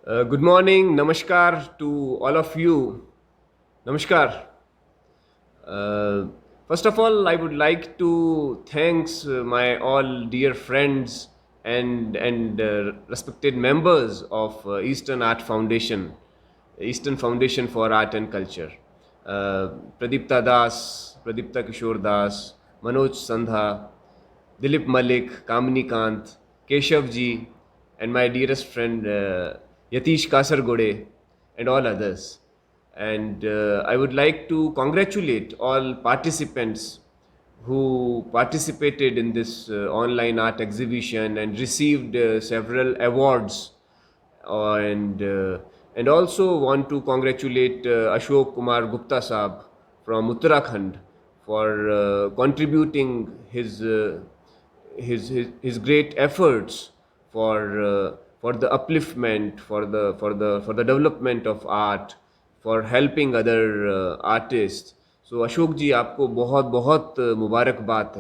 Good morning, namaskar to all of you. Namaskar. Uh, First of all, I would like to thanks my all dear friends and respected members of Eastern Foundation for Art and Culture. Uh, Pradipta Das, Pradipta Kishore Das, Manoj Sandha, Dilip Malik, Kamini Kant, Keshav ji, and my dearest friend Yatish Kasargode, and all others. And I would like to congratulate all participants who participated in this online art exhibition and received several awards. And also want to congratulate Ashok Kumar Gupta Saab from Uttarakhand for contributing his great efforts for the upliftment, for the development of art, for helping other artists. So Ashok जी, आपको बहुत बहुत मुबारकबाद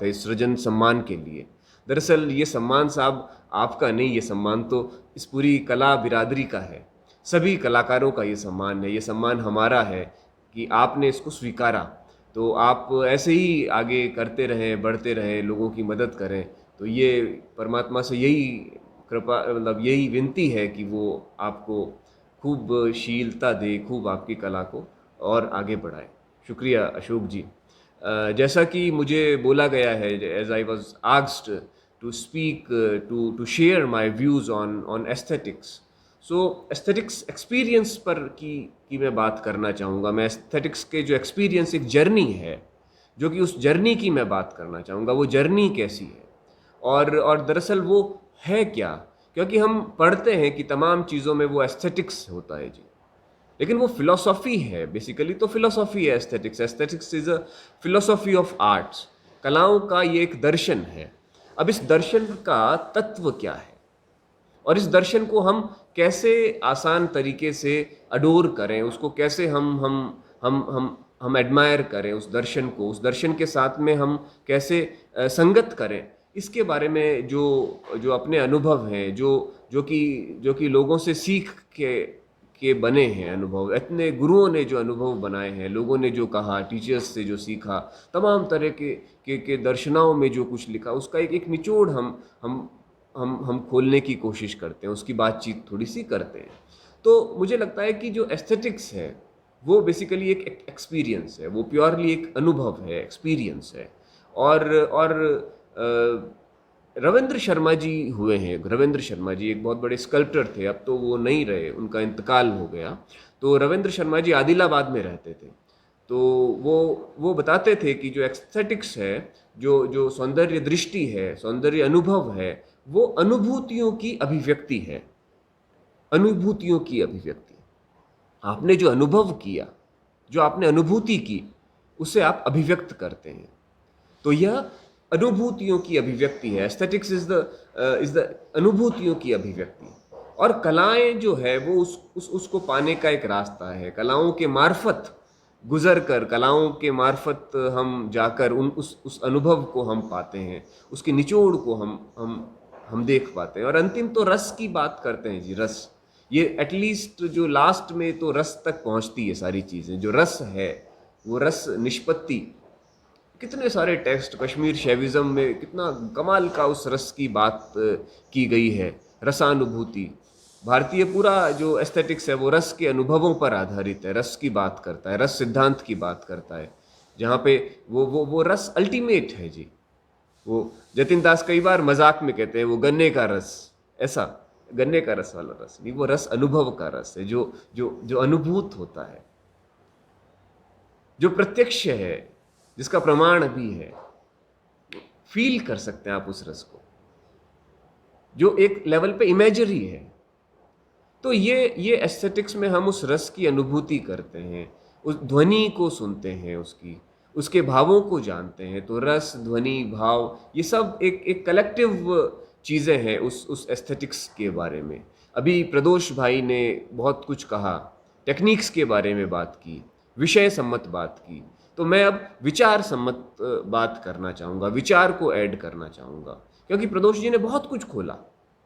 है इस सृजन सम्मान के लिए। दरअसल ये सम्मान साहब आपका नहीं, ये सम्मान तो इस पूरी कला बिरादरी का है, सभी कलाकारों का ये सम्मान है, ये सम्मान हमारा है कि आपने इसको स्वीकारा। तो आप ऐसे ही आगे करते रहें, बढ़ते रहें, लोगों की मदद करें। तो ये परमात्मा से यही कृपा, मतलब यही विनती है कि वो आपको खूब शीलता दे, खूब आपकी कला को और आगे बढ़ाए। शुक्रिया अशोक जी। जैसा कि मुझे बोला गया है, as I was asked to speak, to share my views on aesthetics. So aesthetics experience पर की मैं बात करना चाहूँगा। मैं एस्थेटिक्स के जो एक्सपीरियंस, एक जर्नी है, जो कि उस जर्नी की मैं बात करना चाहूँगा। वो जर्नी कैसी है और दरअसल वो है क्या? क्योंकि हम पढ़ते हैं कि तमाम चीज़ों में वो एस्थेटिक्स होता है जी, लेकिन वो फिलॉसफी है। बेसिकली तो फिलॉसफी है aesthetics. Aesthetics is a philosophy of arts. कलाओं का ये एक दर्शन है। अब इस दर्शन का तत्व क्या है और इस दर्शन को हम कैसे आसान तरीके से अडोर करें, उसको कैसे हम एडमायर करें उस दर्शन को, उस दर्शन के साथ में हम कैसे संगत करें, इसके बारे में जो जो अपने अनुभव हैं, जो कि लोगों से सीख के बने हैं अनुभव, इतने गुरुओं ने जो अनुभव बनाए हैं, लोगों ने जो कहा, टीचर्स से जो सीखा, तमाम तरह के दर्शनाओं में जो कुछ लिखा, उसका एक निचोड़ हम खोलने की कोशिश करते हैं, उसकी बातचीत थोड़ी सी करते हैं। तो मुझे लगता है कि जो एस्थेटिक्स है वो बेसिकली एक एक्सपीरियंस है, वो प्योरली एक अनुभव है, एक्सपीरियंस है। और रविंद्र शर्मा जी हुए हैं। रविंद्र शर्मा जी एक बहुत बड़े स्कल्प्टर थे, अब तो वो नहीं रहे, उनका इंतकाल हो गया। तो रविंद्र शर्मा जी आदिलाबाद में रहते थे। तो वो बताते थे कि जो एस्थेटिक्स है, जो जो सौंदर्य दृष्टि है, सौंदर्य अनुभव है, वो अनुभूतियों की अभिव्यक्ति है। अनुभूतियों की अभिव्यक्ति। आपने जो अनुभव किया, जो आपने अनुभूति की, उसे आप अभिव्यक्त करते हैं। तो यह अनुभूतियों की अभिव्यक्ति है। एस्थेटिक्स इज द अनुभूतियों की अभिव्यक्ति। और कलाएं जो है वो उसको पाने का एक रास्ता है। कलाओं के मार्फत गुजर कर, कलाओं के मार्फत हम जाकर उस अनुभव को हम पाते हैं, उसके निचोड़ को हम देख पाते हैं। और अंतिम तो रस की बात करते हैं जी, रस। ये एटलीस्ट जो लास्ट में तो रस तक पहुंचती है सारी चीज़ें। जो रस है वो रस निष्पत्ति, कितने सारे टेक्स्ट कश्मीर शैविज़म में कितना कमाल का उस रस की बात की गई है। रसानुभूति, भारतीय पूरा जो एस्थेटिक्स है वो रस के अनुभवों पर आधारित है, रस की बात करता है, रस सिद्धांत की बात करता है, जहाँ पे वो रस अल्टीमेट है जी। वो जतिन दास कई बार मजाक में कहते हैं वो गन्ने का रस, ऐसा गन्ने का रस वाला रस नहीं, वो रस अनुभव का रस है, जो जो जो अनुभूत होता है, जो प्रत्यक्ष है, जिसका प्रमाण भी है। फील कर सकते हैं आप उस रस को, जो एक लेवल पे इमेजरी है। तो ये एस्थेटिक्स में हम उस रस की अनुभूति करते हैं, उस ध्वनि को सुनते हैं, उसके भावों को जानते हैं। तो रस, ध्वनि, भाव, ये सब एक कलेक्टिव चीज़ें हैं उस एस्थेटिक्स के बारे में। अभी प्रदोष भाई ने बहुत कुछ कहा, टेक्निक्स के बारे में बात की, विषय सम्मत बात की। तो मैं अब विचार सम्मत बात करना चाहूँगा, विचार को ऐड करना चाहूँगा, क्योंकि प्रदोष जी ने बहुत कुछ खोला,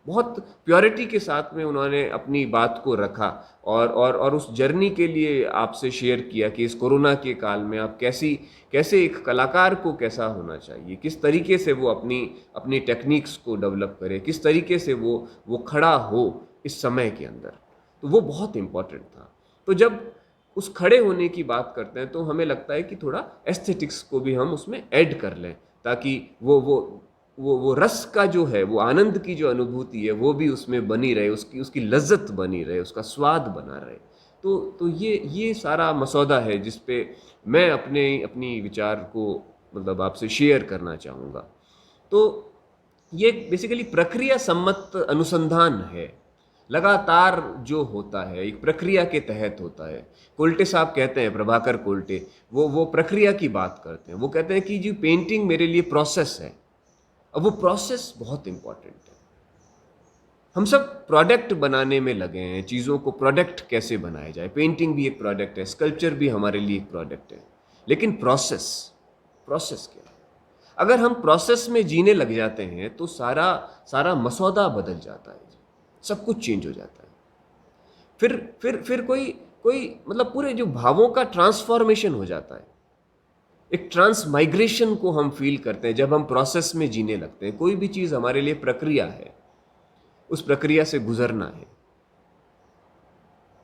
बहुत प्योरिटी के साथ में उन्होंने अपनी बात को रखा और उस जर्नी के लिए आपसे शेयर किया कि इस कोरोना के काल में आप कैसे एक कलाकार को कैसा होना चाहिए, किस तरीके से वो अपनी अपनी टेक्निक्स को डेवलप करे, किस तरीके से वो खड़ा हो इस समय के अंदर। तो वो बहुत इम्पोर्टेंट था। तो जब उस खड़े होने की बात करते हैं तो हमें लगता है कि थोड़ा एस्थेटिक्स को भी हम उसमें ऐड कर लें, ताकि वो रस का जो है, वो आनंद की जो अनुभूति है वो भी उसमें बनी रहे, उसकी उसकी लज्जत बनी रहे, उसका स्वाद बना रहे। तो ये सारा मसौदा है जिस पे मैं अपनी विचार को मतलब आपसे शेयर करना चाहूँगा। तो ये बेसिकली प्रक्रिया सम्मत अनुसंधान है, लगातार जो होता है एक प्रक्रिया के तहत होता है। कोल्टे साहब कहते हैं, प्रभाकर कोल्टे, वो प्रक्रिया की बात करते हैं। वो कहते हैं कि जी पेंटिंग मेरे लिए प्रोसेस है। अब वो प्रोसेस बहुत इंपॉर्टेंट है। हम सब प्रोडक्ट बनाने में लगे हैं, चीज़ों को प्रोडक्ट कैसे बनाया जाए। पेंटिंग भी एक प्रोडक्ट है, स्कल्पचर भी हमारे लिए एक प्रोडक्ट है, लेकिन प्रोसेस क्या है? अगर हम प्रोसेस में जीने लग जाते हैं तो सारा मसौदा बदल जाता है, सब कुछ चेंज हो जाता है। फिर कोई मतलब पूरे जो भावों का ट्रांसफॉर्मेशन हो जाता है, एक ट्रांसमाइग्रेशन को हम फील करते हैं जब हम प्रोसेस में जीने लगते हैं। कोई भी चीज़ हमारे लिए प्रक्रिया है, उस प्रक्रिया से गुजरना है।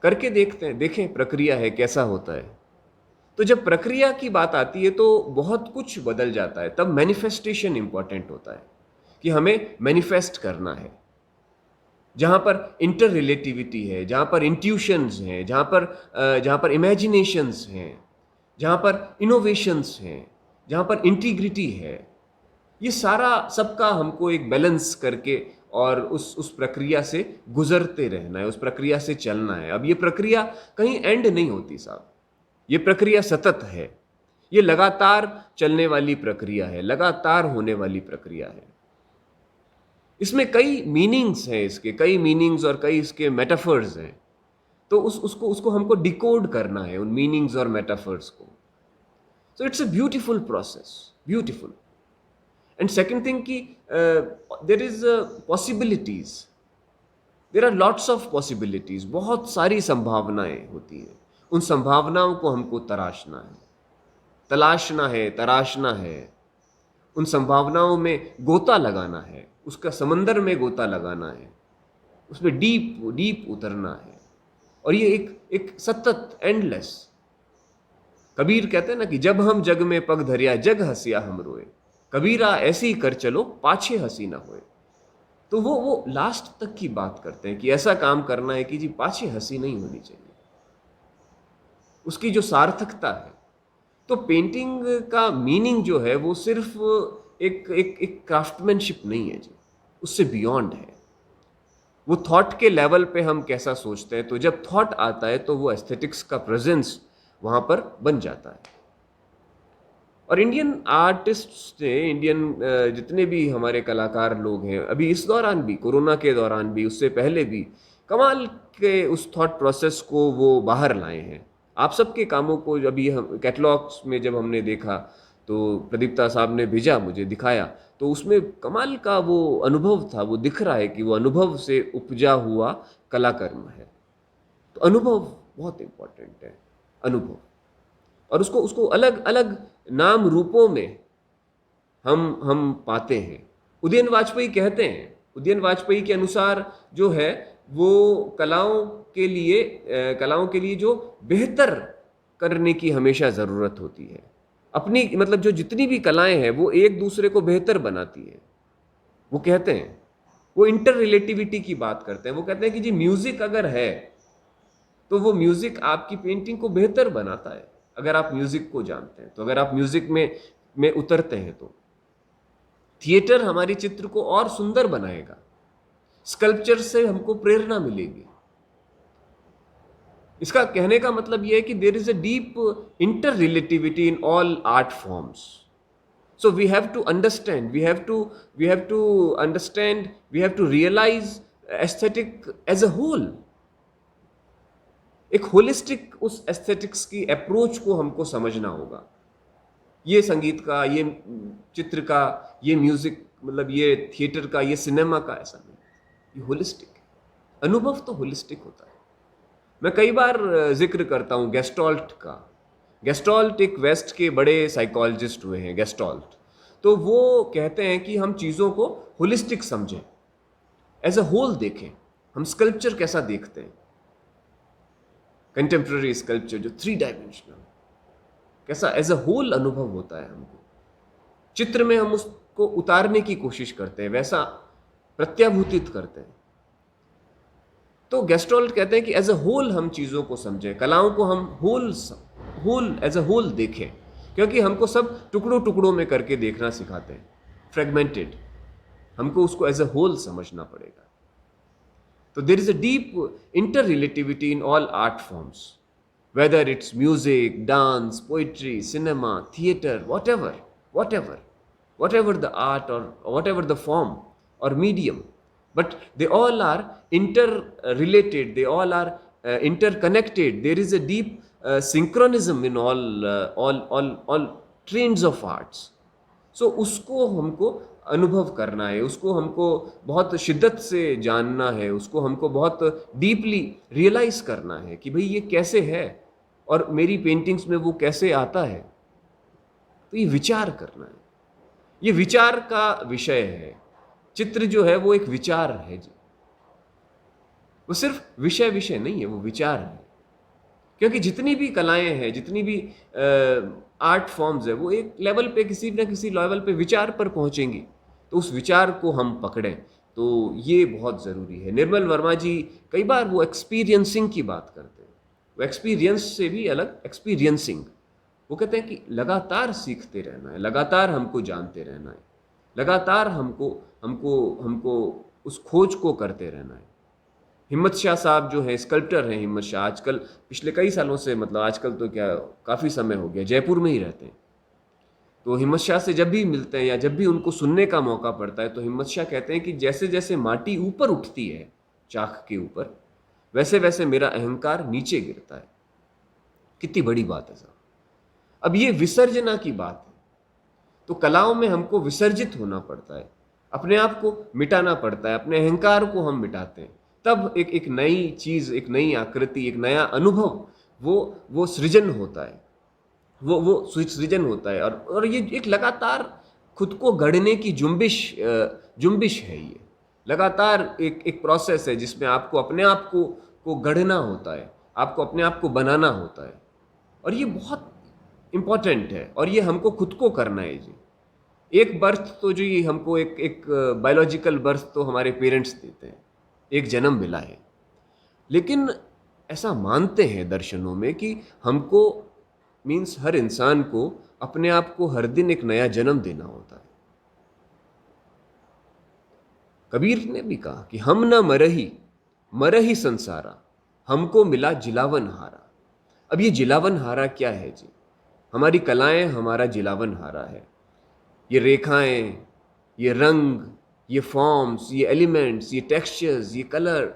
करके देखते हैं, देखें प्रक्रिया है कैसा होता है। तो जब प्रक्रिया की बात आती है तो बहुत कुछ बदल जाता है। तब मैनिफेस्टेशन इंपॉर्टेंट होता है कि हमें मैनिफेस्ट करना है, जहाँ पर इंटर रिलेटिविटी है, जहाँ पर इंट्यूशंस हैं, जहाँ पर इमेजिनेशंस हैं, जहाँ पर इनोवेशंस हैं, जहाँ पर इंटीग्रिटी है। ये सारा सबका हमको एक बैलेंस करके और उस प्रक्रिया से गुजरते रहना है, उस प्रक्रिया से चलना है। अब ये प्रक्रिया कहीं एंड नहीं होती साहब, ये प्रक्रिया सतत है, ये लगातार चलने वाली प्रक्रिया है, लगातार होने वाली प्रक्रिया है। इसमें कई मीनिंग्स हैं, इसके कई मीनिंग्स और कई इसके मेटाफर्स हैं। तो उसको हमको डिकोड करना है, उन मीनिंग्स और मेटाफर्स को। So it's a beautiful process, beautiful. And second thing कि there is possibilities, there are lots of possibilities, बहुत सारी संभावनाएं होती हैं। उन संभावनाओं को हमको तराशना है। उन संभावनाओं में गोता लगाना है, उसका समंदर में गोता लगाना है, उसमें डीप उतरना है। और ये एक सतत एंडलेस। कबीर कहते हैं ना कि जब हम जग में पग धरिया जग हंसिया हम रोए, कबीरा ऐसे ही कर चलो पाछे हंसी ना होए। तो वो लास्ट तक की बात करते हैं कि ऐसा काम करना है कि जी पाछे हंसी नहीं होनी चाहिए, उसकी जो सार्थकता है। तो पेंटिंग का मीनिंग जो है वो सिर्फ एक क्राफ्टमैनशिप नहीं है जी, उससे बियॉन्ड है। वो थॉट के लेवल पे हम कैसा सोचते हैं। तो जब थॉट आता है तो वो एस्थेटिक्स का प्रेजेंस वहाँ पर बन जाता है। और इंडियन आर्टिस्ट्स ने, इंडियन जितने भी हमारे कलाकार लोग हैं, अभी इस दौरान भी, कोरोना के दौरान भी, उससे पहले भी कमाल के उस थॉट प्रोसेस को वो बाहर लाए हैं। आप सबके कामों को अभी हम कैटलॉग्स में जब हमने देखा तो प्रदीप्ता साहब ने भेजा, मुझे दिखाया, तो उसमें कमाल का वो अनुभव था। वो दिख रहा है कि वो अनुभव से उपजा हुआ कलाकर्म है। तो अनुभव बहुत इम्पोर्टेंट है, अनुभव। और उसको अलग अलग नाम रूपों में हम पाते हैं। उदयन वाजपेयी कहते हैं, उदयन वाजपेयी के अनुसार जो है वो कलाओं के लिए जो बेहतर करने की हमेशा ज़रूरत होती है। अपनी मतलब जो जितनी भी कलाएं हैं वो एक दूसरे को बेहतर बनाती है। वो कहते हैं, वो इंटर रिलेटिविटी की बात करते हैं। वो कहते हैं कि जी म्यूजिक अगर है तो वो म्यूजिक आपकी पेंटिंग को बेहतर बनाता है, अगर आप म्यूजिक को जानते हैं तो, अगर आप म्यूजिक में उतरते हैं तो। थिएटर हमारी चित्र को और सुंदर बनाएगा, स्कल्पचर से हमको प्रेरणा मिलेगी। इसका कहने का मतलब यह है कि there is a deep inter relativity in all art forms. So we have to understand, we have to realize aesthetic as a whole. एक होलिस्टिक उस एस्थेटिक्स की अप्रोच को हमको समझना होगा। ये संगीत का, ये चित्र का, ये म्यूजिक, मतलब ये थिएटर का, ये सिनेमा का ऐसा नहीं। ये होलिस्टिक है। अनुभव तो होलिस्टिक होता है। मैं कई बार जिक्र करता हूँ गेस्टॉल्ट का। गेस्टॉल्ट एक वेस्ट के बड़े साइकोलॉजिस्ट हुए हैं, गेस्टॉल्ट। तो वो कहते हैं कि हम चीज़ों को होलिस्टिक समझें, एज अ होल देखें। हम स्कल्पचर कैसा देखते हैं, कंटेम्प्रेरी स्कल्पचर जो 3 डायमेंशनल, कैसा एज अ होल अनुभव होता है हमको। चित्र में हम उसको उतारने की कोशिश करते हैं, वैसा प्रत्याभूतित करते हैं। तो गेस्टॉल्ट कहते हैं कि एज अ होल हम चीज़ों को समझें, कलाओं को हम होल एज अ होल देखें, क्योंकि हमको सब टुकड़ों टुकड़ों में करके देखना सिखाते हैं, फ्रेगमेंटेड। हमको उसको एज अ होल समझना पड़ेगा। तो there is a deep inter relativity in all art forms, whether it's music, dance, poetry, cinema, theatre, whatever the art or whatever the form or medium, but they all are interrelated, they all are interconnected. There is a deep synchronism in all trains of arts. So उसको हमको अनुभव करना है, उसको हमको बहुत शिद्दत से जानना है, उसको हमको बहुत डीपली रियलाइज करना है कि भाई ये कैसे है और मेरी पेंटिंग्स में वो कैसे आता है। तो ये विचार करना है, ये विचार का विषय है। चित्र जो है वो एक विचार है जी, वो सिर्फ विषय नहीं है, वो विचार है। क्योंकि जितनी भी कलाएं हैं, जितनी भी आर्ट फॉर्म्स है, वो एक लेवल पे, किसी न किसी लेवल पे विचार पर पहुंचेंगी। तो उस विचार को हम पकड़ें, तो ये बहुत ज़रूरी है। निर्मल वर्मा जी कई बार वो एक्सपीरियंसिंग की बात करते हैं, वो एक्सपीरियंस से भी अलग एक्सपीरियंसिंग। वो कहते हैं कि लगातार सीखते रहना है, लगातार हमको जानते रहना है, लगातार हमको हमको हमको उस खोज को करते रहना है। हिम्मत शाह साहब जो हैं, स्कल्प्टर हैं हिम्मत शाह, आजकल पिछले कई सालों से, मतलब आजकल तो क्या काफ़ी समय हो गया, जयपुर में ही रहते हैं। तो हिम्मत शाह से जब भी मिलते हैं या जब भी उनको सुनने का मौका पड़ता है, तो हिम्मत शाह कहते हैं कि जैसे जैसे माटी ऊपर उठती है चाक के ऊपर, वैसे वैसे मेरा अहंकार नीचे गिरता है। कितनी बड़ी बात है साहब। अब ये विसर्जना की बात है। तो कलाओं में हमको विसर्जित होना पड़ता है, अपने आप को मिटाना पड़ता है, अपने अहंकार को हम मिटाते हैं, तब एक नई चीज़, एक नई आकृति, एक नया अनुभव वो सृजन होता है, वो सृजन होता है। और ये एक लगातार खुद को गढ़ने की जुम्बिश है। ये लगातार एक प्रोसेस है जिसमें आपको अपने आप को गढ़ना होता है, आपको अपने आप को बनाना होता है। और ये बहुत इम्पॉर्टेंट है, और ये हमको खुद को करना है जी। एक बर्थ तो जी हमको एक बायोलॉजिकल बर्थ तो हमारे पेरेंट्स देते हैं, एक जन्म मिला है। लेकिन ऐसा मानते हैं दर्शनों में कि हमको मीन्स हर इंसान को अपने आप को हर दिन एक नया जन्म देना होता है। कबीर ने भी कहा कि हम न मरही संसारा, हमको मिला जिलावन हारा। अब ये जिलावन हारा क्या है जी? हमारी कलाएं हमारा जिलावन हारा है। ये रेखाएं, ये रंग, ये फॉर्म्स, ये एलिमेंट्स, ये टेक्सचर्स, ये कलर,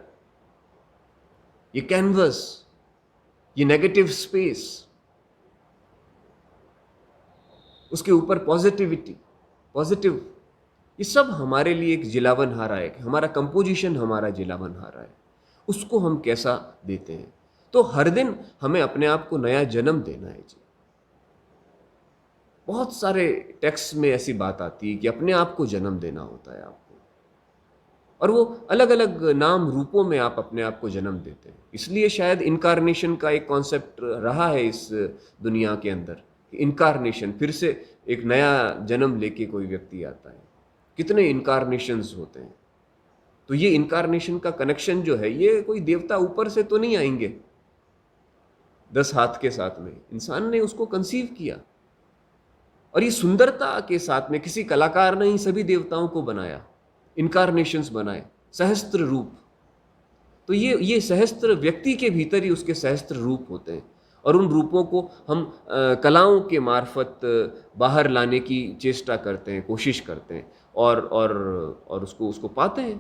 ये कैनवस, ये नेगेटिव स्पेस, उसके ऊपर पॉजिटिव, ये सब हमारे लिए एक जिलावन हारा है। हमारा कंपोजिशन हमारा जिलावन हारा है। उसको हम कैसा देते हैं? तो हर दिन हमें अपने आप को नया जन्म देना है जी। बहुत सारे टेक्स्ट में ऐसी बात आती है कि अपने आप को जन्म देना होता है आपको, और वो अलग अलग नाम रूपों में आप अपने आप को जन्म देते हैं। इसलिए शायद इनकारनेशन का एक कॉन्सेप्ट रहा है इस दुनिया के अंदर। इनकारनेशन, फिर से एक नया जन्म लेके कोई व्यक्ति आता है। कितने इनकारनेशंस होते हैं। तो ये इनकारनेशन का कनेक्शन जो है, ये कोई देवता ऊपर से तो नहीं आएंगे 10 हाथ के साथ में, इंसान ने उसको कंसीव किया। और ये सुंदरता के साथ में किसी कलाकार ने ही सभी देवताओं को बनाया, इनकारनेशंस बनाए, सहस्त्र रूप। तो ये सहस्त्र व्यक्ति के भीतर ही उसके सहस्त्र रूप होते हैं, और उन रूपों को हम कलाओं के मार्फत बाहर लाने की चेष्टा करते हैं, कोशिश करते हैं, और उसको पाते हैं।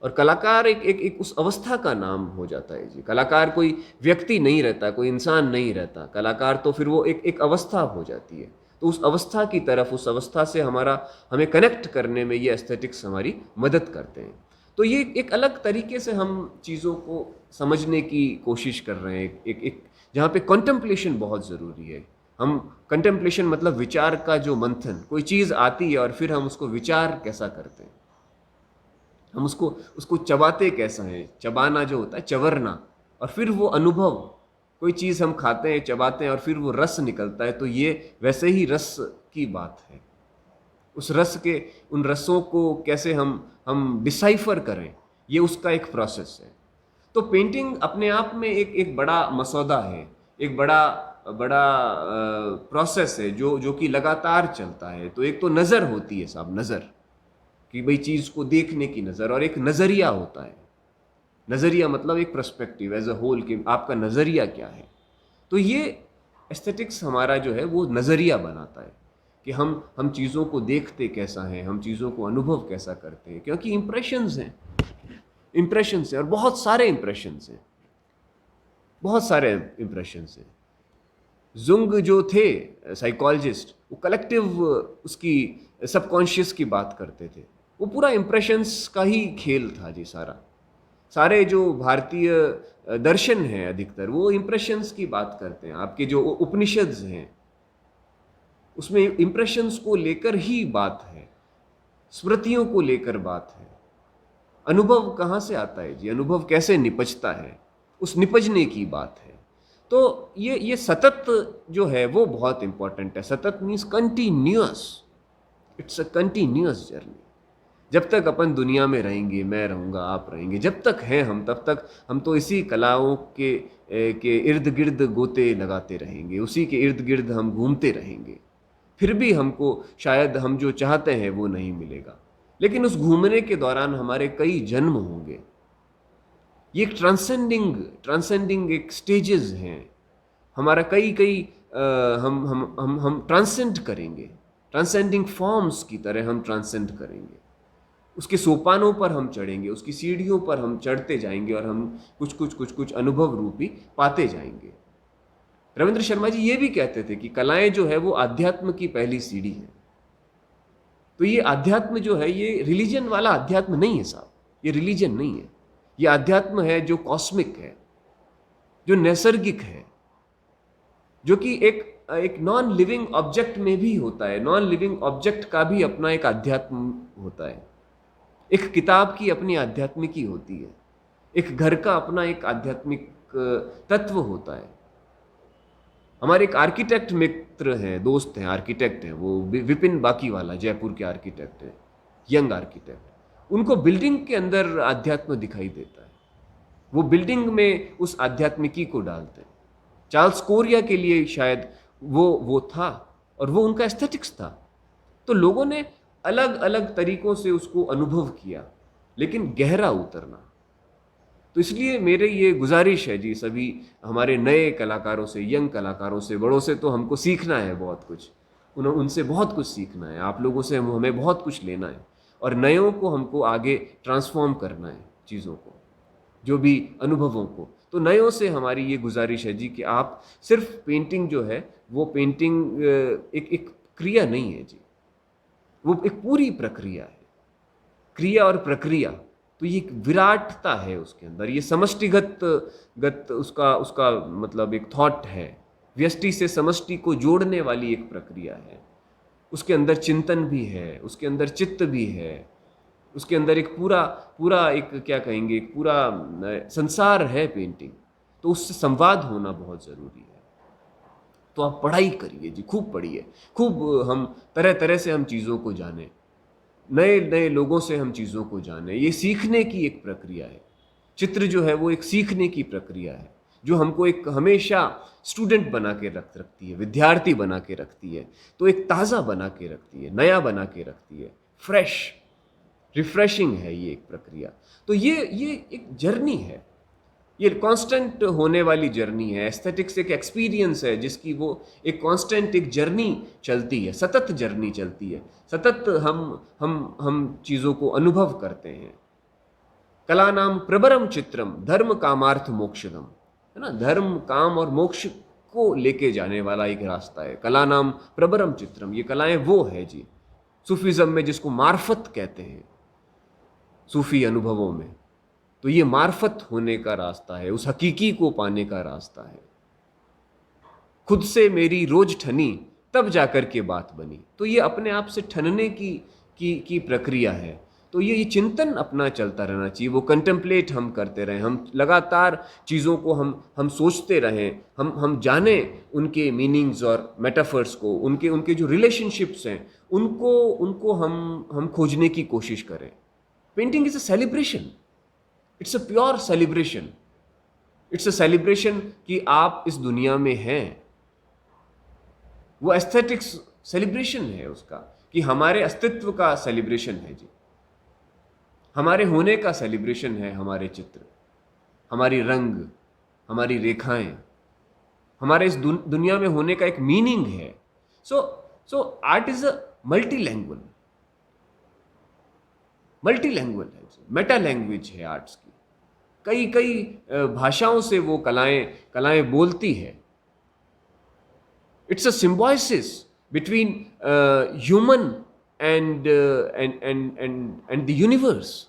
और कलाकार एक उस अवस्था का नाम हो जाता है जी। कलाकार कोई व्यक्ति नहीं रहता, कोई इंसान नहीं रहता। कलाकार तो फिर वो एक अवस्था हो जाती है। तो उस अवस्था की तरफ, उस अवस्था से हमें कनेक्ट करने में ये एस्थेटिक्स हमारी मदद करते हैं। तो ये एक अलग तरीके से हम चीज़ों को समझने की कोशिश कर रहे हैं, एक जहाँ पे कंटेम्पलेशन बहुत ज़रूरी है। हम कंटेम्पलेशन मतलब विचार का जो मंथन, कोई चीज़ आती है और फिर हम उसको विचार कैसा करते हैं, हम उसको उसको चबाते कैसा है, चबाना जो होता है चवरना, और फिर वो अनुभव, कोई चीज़ हम खाते हैं चबाते हैं और फिर वो रस निकलता है, तो ये वैसे ही रस की बात है। उस रस के, उन रसों को कैसे हम डिसाइफर करें, ये उसका एक प्रोसेस है। तो पेंटिंग अपने आप में एक बड़ा मसौदा है, एक बड़ा बड़ा प्रोसेस है जो कि लगातार चलता है। तो एक तो नज़र होती है साहब, नज़र, कि भाई चीज़ को देखने की नज़र, और एक नज़रिया होता है। नज़रिया मतलब एक पर्सपेक्टिव एज अ होल, कि आपका नज़रिया क्या है। तो ये एस्थेटिक्स हमारा जो है वो नज़रिया बनाता है कि हम चीज़ों को देखते कैसा है, हम चीज़ों को अनुभव कैसा करते हैं, क्योंकि इम्प्रेशंस हैं, इम्प्रेशंस हैं, और बहुत सारे इम्प्रेशंस हैं, बहुत सारे इम्प्रेशंस हैं। जुंग जो थे साइकोलॉजिस्ट, वो कलेक्टिव उसकी सबकॉन्शियस की बात करते थे। वो पूरा इम्प्रेशंस का ही खेल था जी सारा। सारे जो भारतीय दर्शन हैं अधिकतर, वो इम्प्रेशंस की बात करते हैं। आपके जो उपनिषद्स हैं उसमें इम्प्रेशंस को लेकर ही बात है, स्मृतियों को लेकर बात है। अनुभव कहाँ से आता है जी, अनुभव कैसे निपजता है, उस निपजने की बात है। तो ये सतत जो है वो बहुत इंपॉर्टेंट है। सतत means continuous, it's a continuous journey. जब तक अपन दुनिया में रहेंगे, मैं रहूँगा, आप रहेंगे, जब तक हैं हम, तब तक हम तो इसी कलाओं के इर्द गिर्द गोते लगाते रहेंगे, उसी के इर्द गिर्द हम घूमते रहेंगे। फिर भी हमको शायद हम जो चाहते हैं वो नहीं मिलेगा, लेकिन उस घूमने के दौरान हमारे कई जन्म होंगे। ये एक ट्रांसेंडिंग एक स्टेजेस हैं हमारा, कई कई हम ट्रांसेंड करेंगे, ट्रांसेंडिंग फॉर्म्स की तरह हम ट्रांसेंड करेंगे। उसके सोपानों पर हम चढ़ेंगे, उसकी सीढ़ियों पर हम चढ़ते जाएंगे, और हम कुछ अनुभव रूपी पाते जाएंगे। रविंद्र शर्मा जी ये भी कहते थे कि कलाएं जो है वो आध्यात्म की पहली सीढ़ी है। तो ये आध्यात्म जो है ये रिलीजन वाला आध्यात्म नहीं है साहब, ये रिलीजन नहीं है। ये आध्यात्म है जो कॉस्मिक है, जो नैसर्गिक है, जो कि एक नॉन लिविंग ऑब्जेक्ट में भी होता है। नॉन लिविंग ऑब्जेक्ट का भी अपना एक आध्यात्म होता है। एक किताब की अपनी आध्यात्मिकी होती है, एक घर का अपना एक आध्यात्मिक तत्व होता है। हमारे एक आर्किटेक्ट मित्र हैं, दोस्त हैं, आर्किटेक्ट हैं, वो विपिन बाकीवाला, जयपुर के आर्किटेक्ट हैं, यंग आर्किटेक्ट। उनको बिल्डिंग के अंदर आध्यात्म दिखाई देता है, वो बिल्डिंग में उस आध्यात्मिकी को डालते हैं। चार्ल्स कोरिया के लिए शायद वो था, और वो उनका एस्थेटिक्स था। तो लोगों ने अलग अलग तरीकों से उसको अनुभव किया, लेकिन गहरा उतरना। तो इसलिए मेरे ये गुजारिश है जी सभी हमारे नए कलाकारों से, यंग कलाकारों से, बड़ों से तो हमको सीखना है बहुत कुछ, उनसे बहुत कुछ सीखना है, आप लोगों से हमें बहुत कुछ लेना है, और नयों को हमको आगे ट्रांसफॉर्म करना है चीज़ों को, जो भी अनुभवों को। तो नयों से हमारी ये गुजारिश है जी कि आप सिर्फ पेंटिंग जो है वो पेंटिंग एक क्रिया नहीं है जी, वो एक पूरी प्रक्रिया है, क्रिया और प्रक्रिया। तो ये एक विराटता है उसके अंदर, ये समष्टिगत उसका उसका मतलब एक थॉट है, व्यष्टि से समष्टि को जोड़ने वाली एक प्रक्रिया है। उसके अंदर चिंतन भी है, उसके अंदर चित्त भी है, उसके अंदर एक पूरा एक क्या कहेंगे, एक पूरा संसार है पेंटिंग। तो उससे संवाद होना बहुत ज़रूरी है। तो आप पढ़ाई करिए जी, खूब पढ़िए, खूब हम तरह तरह से हम चीज़ों को जानें, नए नए लोगों से हम चीज़ों को जानें। ये सीखने की एक प्रक्रिया है। चित्र जो है वो एक सीखने की प्रक्रिया है, जो हमको एक हमेशा स्टूडेंट बना के रखती है, विद्यार्थी बना के रखती है। तो एक ताज़ा बना के रखती है, नया बना के रखती है, फ्रेश, रिफ्रेशिंग है ये एक प्रक्रिया। तो ये एक जर्नी है, ये कांस्टेंट होने वाली जर्नी है। एस्थेटिक्स एक एक्सपीरियंस है जिसकी वो एक कांस्टेंट एक जर्नी चलती है, सतत जर्नी चलती है, सतत हम चीज़ों को अनुभव करते हैं। कला नाम प्रबरम चित्रम धर्म कामार्थ मोक्षदम, है ना, धर्म काम और मोक्ष को लेके जाने वाला एक रास्ता है। कला नाम प्रबरम चित्रम, ये कलाएं वो है जी, सूफीज़म में जिसको मार्फत कहते हैं। सूफी अनुभवों में, तो ये मार्फत होने का रास्ता है, उस हकीकी को पाने का रास्ता है। खुद से मेरी रोज ठनी, तब जाकर के बात बनी। तो ये अपने आप से ठनने की प्रक्रिया है। तो ये चिंतन अपना चलता रहना चाहिए, वो कंटेम्पलेट हम करते रहें, हम लगातार चीज़ों को हम सोचते रहें, हम जाने उनके मीनिंग्स और मेटाफर्स को, उनके उनके जो रिलेशनशिप्स हैं उनको उनको हम खोजने की कोशिश करें। Painting is a celebration, it's a pure celebration. It's a celebration कि आप इस दुनिया में हैं। वो एस्थेटिक्स सेलिब्रेशन है उसका, कि हमारे अस्तित्व का सेलिब्रेशन है जी, हमारे होने का सेलिब्रेशन है। हमारे चित्र, हमारी रंग, हमारी रेखाएं, हमारे इस दुनिया में होने का एक मीनिंग है। So so art is a multi language है, मेटा लैंग्वेज है आर्ट्स की। कई कई भाषाओं से वो कलाएं कलाएं बोलती है। It's a symbiosis between human and the universe.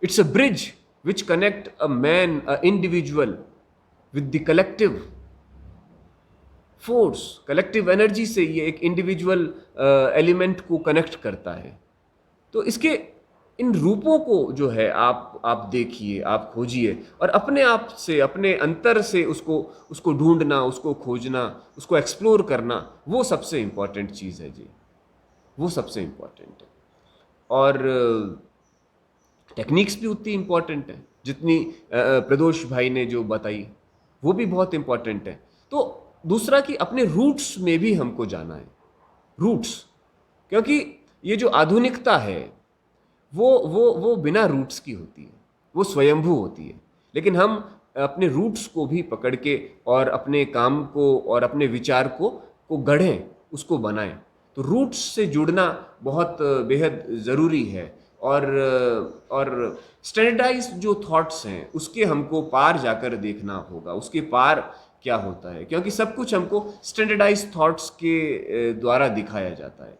It's a bridge which connect a man, an individual, with the collective force, collective energy से ये एक इंडिविजुअल एलिमेंट को कनेक्ट करता है। तो इसके इन रूपों को जो है आप देखिए, आप खोजिए, और अपने आप से, अपने अंतर से उसको उसको ढूंढना, उसको खोजना, उसको एक्सप्लोर करना, वो सबसे इम्पॉर्टेंट चीज़ है जी, वो सबसे इम्पॉर्टेंट है। और टेक्निक्स भी उतनी इम्पॉर्टेंट है जितनी प्रदोष भाई ने जो बताई, वो भी बहुत इम्पॉर्टेंट है। तो दूसरा कि अपने रूट्स में भी हमको जाना है, रूट्स, क्योंकि ये जो आधुनिकता है वो बिना रूट्स की होती है, वो स्वयंभू होती है। लेकिन हम अपने रूट्स को भी पकड़ के और अपने काम को और अपने विचार को गढ़ें, उसको बनाएं। तो रूट्स से जुड़ना बहुत बेहद ज़रूरी है। और स्टैंडर्डाइज जो थॉट्स हैं उसके हमको पार जाकर देखना होगा, उसके पार क्या होता है, क्योंकि सब कुछ हमको स्टैंडर्डाइज थॉट्स के द्वारा दिखाया जाता है।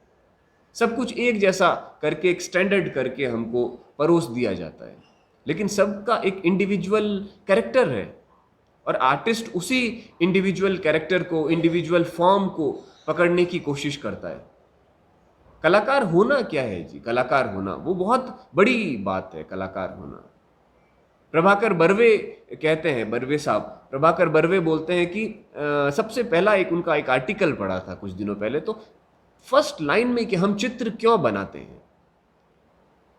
सब कुछ एक जैसा करके, एक स्टैंडर्ड करके हमको परोस दिया जाता है, लेकिन सबका एक इंडिविजुअल कैरेक्टर है, और आर्टिस्ट उसी इंडिविजुअल कैरेक्टर को, इंडिविजुअल फॉर्म को पकड़ने की कोशिश करता है। कलाकार होना क्या है जी? कलाकार होना वो बहुत बड़ी बात है। कलाकार होना, प्रभाकर बर्वे कहते हैं, बर्वे साहब, प्रभाकर बर्वे बोलते हैं कि सबसे पहला उनका एक आर्टिकल पढ़ा था कुछ दिनों पहले, तो फर्स्ट लाइन में कि हम चित्र क्यों बनाते हैं।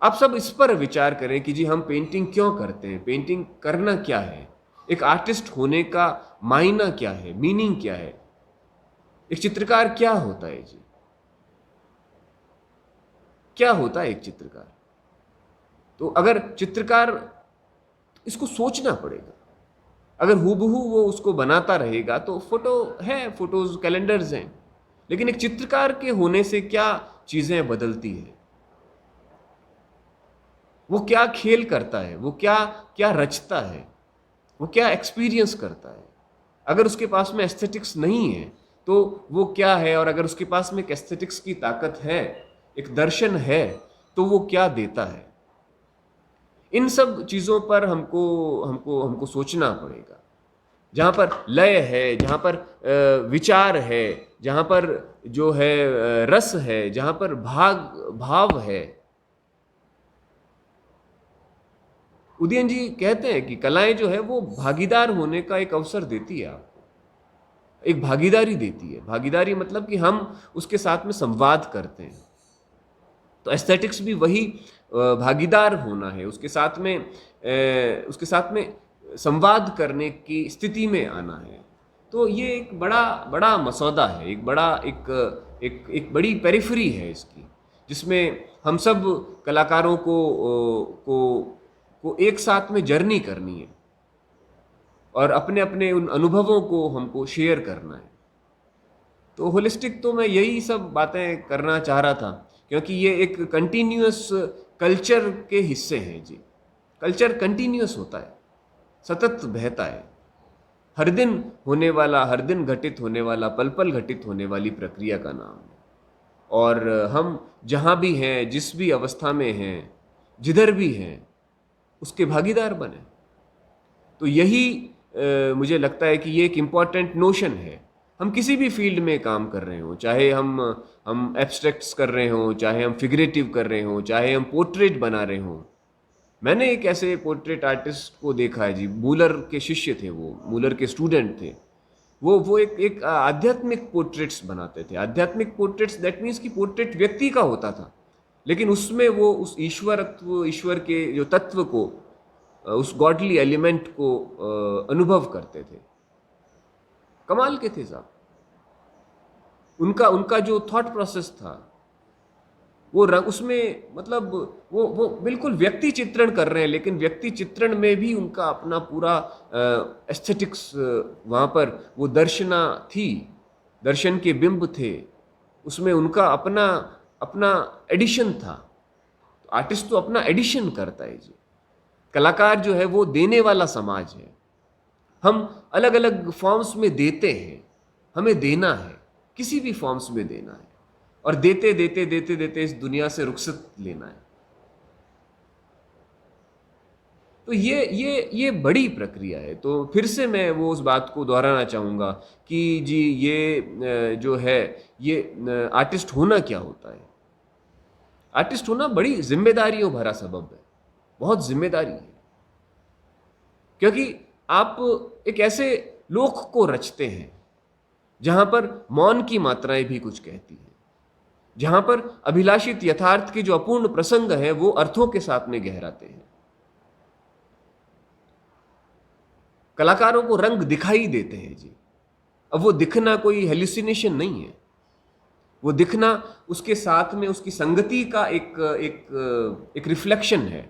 आप सब इस पर विचार करें कि जी हम पेंटिंग क्यों करते हैं, पेंटिंग करना क्या है, एक आर्टिस्ट होने का मायना क्या है, मीनिंग क्या है, एक चित्रकार क्या होता है जी, क्या होता है एक चित्रकार। तो अगर चित्रकार, इसको सोचना पड़ेगा। अगर हूबहू वो उसको बनाता रहेगा तो फोटो है, फोटोज कैलेंडर्स हैं, लेकिन एक चित्रकार के होने से क्या चीजें बदलती है, वो क्या खेल करता है, वो क्या क्या रचता है, वो क्या एक्सपीरियंस करता है। अगर उसके पास में एस्थेटिक्स नहीं है तो वो क्या है, और अगर उसके पास में एक एस्थेटिक्स की ताकत है, एक दर्शन है, तो वो क्या देता है। इन सब चीजों पर हमको हमको हमको सोचना पड़ेगा। जहाँ पर लय है, जहाँ पर विचार है, जहाँ पर जो है रस है, जहाँ पर भाव है। उदयन जी कहते हैं कि कलाएं जो है वो भागीदार होने का एक अवसर देती है आपको, एक भागीदारी देती है। भागीदारी मतलब कि हम उसके साथ में संवाद करते हैं। तो एस्थेटिक्स भी वही भागीदार होना है, उसके साथ में संवाद करने की स्थिति में आना है। तो ये एक बड़ा बड़ा मसौदा है, एक बड़ा एक बड़ी पेरिफेरी है इसकी, जिसमें हम सब कलाकारों को एक साथ में जर्नी करनी है, और अपने अपने उन अनुभवों को हमको शेयर करना है। तो होलिस्टिक तो मैं यही सब बातें करना चाह रहा था, क्योंकि ये एक कंटिन्यूअस कल्चर के हिस्से हैं जी। कल्चर कंटिन्यूअस होता है, सतत बहता है, हर दिन होने वाला, हर दिन घटित होने वाला, पल पल घटित होने वाली प्रक्रिया का नाम है। और हम जहाँ भी हैं, जिस भी अवस्था में हैं, जिधर भी हैं उसके भागीदार बने। तो यही मुझे लगता है कि ये एक इम्पॉर्टेंट नोशन है। हम किसी भी फील्ड में काम कर रहे हों, चाहे हम एब्स्ट्रैक्ट्स कर रहे हों, चाहे हम फिगरेटिव कर रहे हों, चाहे हम पोर्ट्रेट बना रहे हों। मैंने एक ऐसे पोर्ट्रेट आर्टिस्ट को देखा है जी, मूलर के शिष्य थे, वो मूलर के स्टूडेंट थे। वो एक आध्यात्मिक पोर्ट्रेट्स बनाते थे। आध्यात्मिक पोर्ट्रेट्स दैट मीन्स कि पोर्ट्रेट व्यक्ति का होता था, लेकिन उसमें वो उस ईश्वरत्व, ईश्वर के जो तत्व को, उस गॉडली एलिमेंट को अनुभव करते थे। कमाल के थे साहब। उनका उनका जो थॉट प्रोसेस था, वो रंग उसमें, मतलब वो बिल्कुल व्यक्ति चित्रण कर रहे हैं, लेकिन व्यक्ति चित्रण में भी उनका अपना पूरा एस्थेटिक्स, वहाँ पर वो दर्शना थी, दर्शन के बिंब थे, उसमें उनका अपना अपना एडिशन था। आर्टिस्ट तो अपना एडिशन करता है जी। कलाकार जो है वो देने वाला समाज है। हम अलग अलग फॉर्म्स में देते हैं, हमें देना है, किसी भी फॉर्म्स में देना है, और देते देते देते देते इस दुनिया से रुखसत लेना है। तो ये बड़ी प्रक्रिया है। तो फिर से मैं वो उस बात को दोहराना चाहूँगा कि जी ये जो है, ये आर्टिस्ट होना क्या होता है। आर्टिस्ट होना बड़ी जिम्मेदारियों भरा सबब है, बहुत जिम्मेदारी है, क्योंकि आप एक ऐसे लोक को रचते हैं जहां पर मौन की मात्राएं भी कुछ कहती हैं, जहां पर अभिलाषित यथार्थ के जो अपूर्ण प्रसंग हैं वो अर्थों के साथ में गहराते हैं। कलाकारों को रंग दिखाई देते हैं जी। अब वो दिखना कोई हेल्यूसिनेशन नहीं है, वो दिखना उसके साथ में उसकी संगति का एक रिफ्लेक्शन है।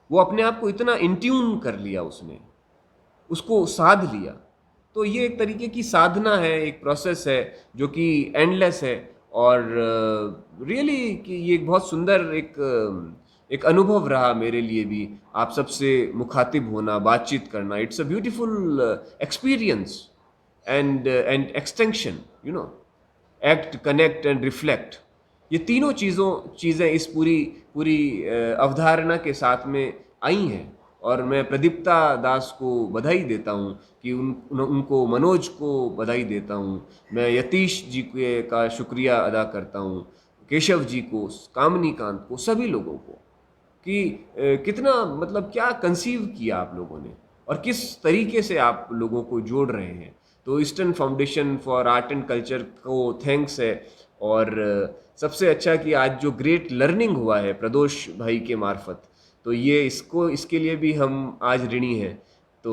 वो अपने आप को इतना इंट्यून कर लिया उसने, उसको साध लिया। तो ये एक तरीके की साधना है, एक प्रोसेस है जो कि एंडलेस है, और रियली कि ये एक बहुत सुंदर एक अनुभव रहा मेरे लिए भी, आप सबसे मुखातिब होना, बातचीत करना। It's a beautiful experience and extension, you know, act, connect and reflect. ये तीनों चीज़ें इस पूरी पूरी अवधारणा के साथ में आई हैं। और मैं प्रदीप्ता दास को बधाई देता हूँ कि उनको, मनोज को बधाई देता हूँ, मैं यतीश जी का शुक्रिया अदा करता हूँ, केशव जी को, कामनी कांत को, सभी लोगों को, कि कितना, मतलब क्या कंसीव किया आप लोगों ने और किस तरीके से आप लोगों को जोड़ रहे हैं। तो eastern foundation for art and culture को थैंक्स है। और सबसे अच्छा कि आज जो ग्रेट लर्निंग हुआ है प्रदोष भाई के मार्फत, तो ये इसके लिए भी हम आज ऋणी हैं। तो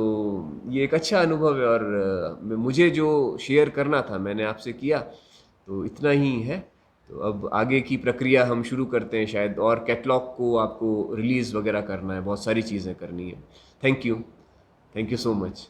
ये एक अच्छा अनुभव है, और मुझे जो शेयर करना था मैंने आपसे किया, तो इतना ही है। तो अब आगे की प्रक्रिया हम शुरू करते हैं शायद, और कैटलॉग को आपको रिलीज़ वगैरह करना है, बहुत सारी चीज़ें करनी है। Thank you so much.